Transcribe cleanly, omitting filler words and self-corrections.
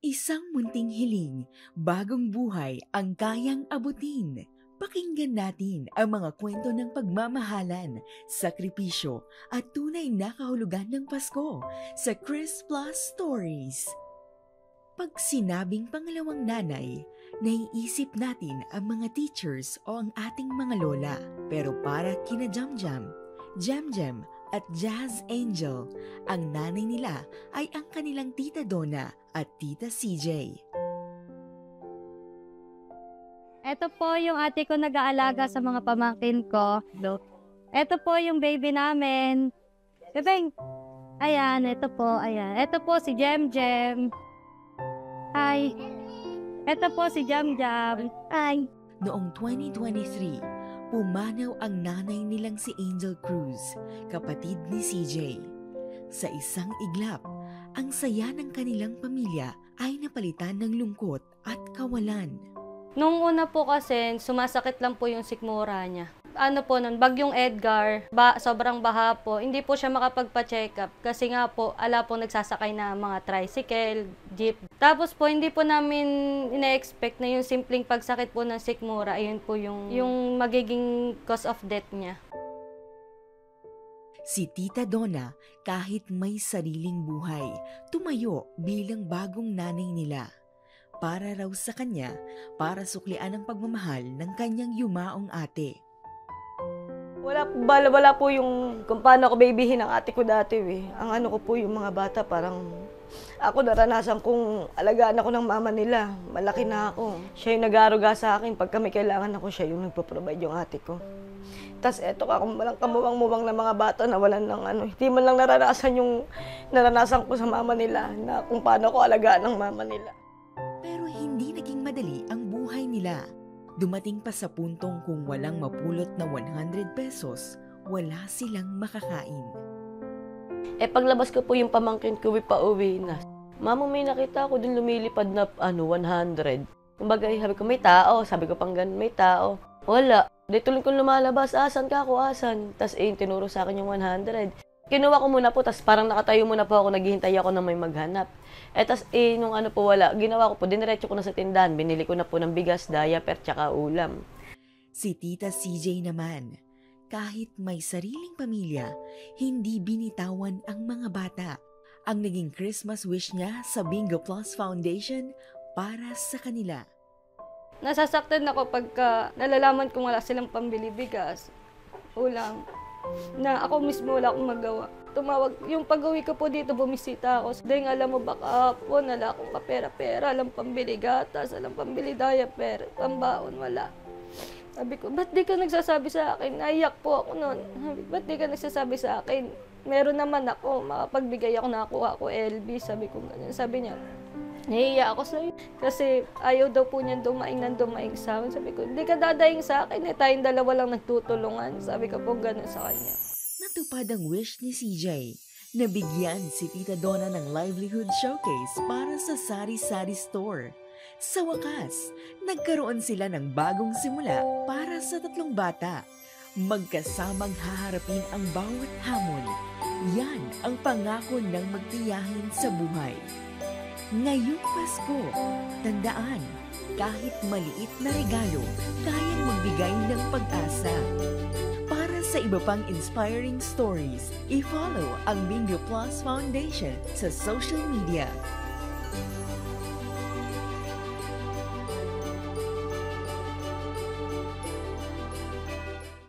Isang munting hiling, bagong buhay ang kayang abutin. Pakinggan natin ang mga kwento ng pagmamahalan, sakripisyo at tunay na kahulugan ng Pasko sa Chris Plus Stories. Pag sinabing pangalawang nanay, naiisip natin ang mga teachers o ang ating mga lola. Pero para kina Jamjam, Jamjam at Jazz Angel, ang nanay nila ay ang kanilang Tita Donna at Tita CJ. Ito po yung ate ko nag-aalaga sa mga pamangkin ko. Ito po yung baby namin. Bebeng! Ayan, ito po, ayan. Ito po si Jem. Hi! Ito po si Jam. Hi! Noong 2023, pumanaw ang nanay nilang si Angel Cruz, kapatid ni CJ. Sa isang iglap, ang saya ng kanilang pamilya ay napalitan ng lungkot at kawalan. Nung una po kasi, sumasakit lang po yung sikmura niya. Ano po nun, bagyong Edgar, sobrang baha po, hindi po siya makapagpa-check up kasi nga po, ala po nagsasakay na mga tricycle, jeep. Tapos po, hindi po namin ina-expect na yung simpleng pagsakit po ng sikmura, ayun po yung magiging cause of death niya. Si Tita Donna, kahit may sariling buhay, tumayo bilang bagong nanay nila. Para raw sa kanya, para suklian ang pagmamahal ng kanyang yumaong ate. Wala po yung kung paano ako babyhin ang ate ko dati eh. Ang ano ko po yung mga bata parang ako naranasan kong alagaan ako ng mama nila. Malaki na ako. Siya yung nag-aaruga sa akin. Pag kami kailangan ako, siya yung nagpo-provide yung ate ko. Tapos eto ka, kung walang kamuwang-muwang na mga bata na walang ng ano. Hindi man lang naranasan ko sa mama nila na kung paano ako alagaan ng mama nila. Pero hindi naging madali ang buhay nila. Dumating pa sa puntong kung walang mapulot na 100 pesos, wala silang makakain. Paglabas ko po yung pamangkin ko, pa-uwi na. Mama, may nakita ako dun lumilipad na 100. Kumbaga, sabi ko, may tao. Sabi ko pang ganun, may tao. Wala. Dito lang kong lumalabas, asan ka ako, asan? Tapos tinuro sa akin yung 100. Kinuha ko muna po, tapos parang nakatayo muna po ako, naghihintay ako na may maghanap. Tapos nung ano po wala, ginawa ko po, diniretso ko na sa tindahan, binili ko na po ng bigas, diaper, tsaka ulam. Si Tita CJ naman, kahit may sariling pamilya, hindi binitawan ang mga bata. Ang naging Christmas wish niya sa Bingo Plus Foundation para sa kanila. Nasasaktan ako pagka nalalaman kong wala silang pambili bigas, ulam, na ako mismo wala akong magawa. Tumawag, yung pag-uwi ko po dito, bumisita ako. Dahil alam mo baka po, wala akong kapera-pera, alam pambili gatas, alam pambili diaper, pambaon, wala. Sabi ko, ba't di ka nagsasabi sa akin? Naiyak po ako noon. Ba't di ka nagsasabi sa akin? Meron naman ako, makapagbigay ako, nakakuha ko LB, sabi ko ganyan. Sabi niya, nahiya ako sa'yo. Kasi ayaw daw po niyan dumaing sa akin. Sabi ko, hindi ka dadaing sa akin, tayong dalawa lang nagtutulungan. Sabi ko po ganun sa kanya. Natupad ang wish ni CJ. Nabigyan si Tita Donna ng livelihood showcase para sa sari-sari store. Sa wakas, nagkaroon sila ng bagong simula para sa 3 bata. Magkasamang haharapin ang bawat hamon. Yan ang pangako ng magtiyahin sa buhay. Ngayong Pasko, tandaan, kahit maliit na regalo, kayang magbigay ng pag-asa. Para sa iba pang inspiring stories, i-follow ang Bingo Plus Foundation sa social media.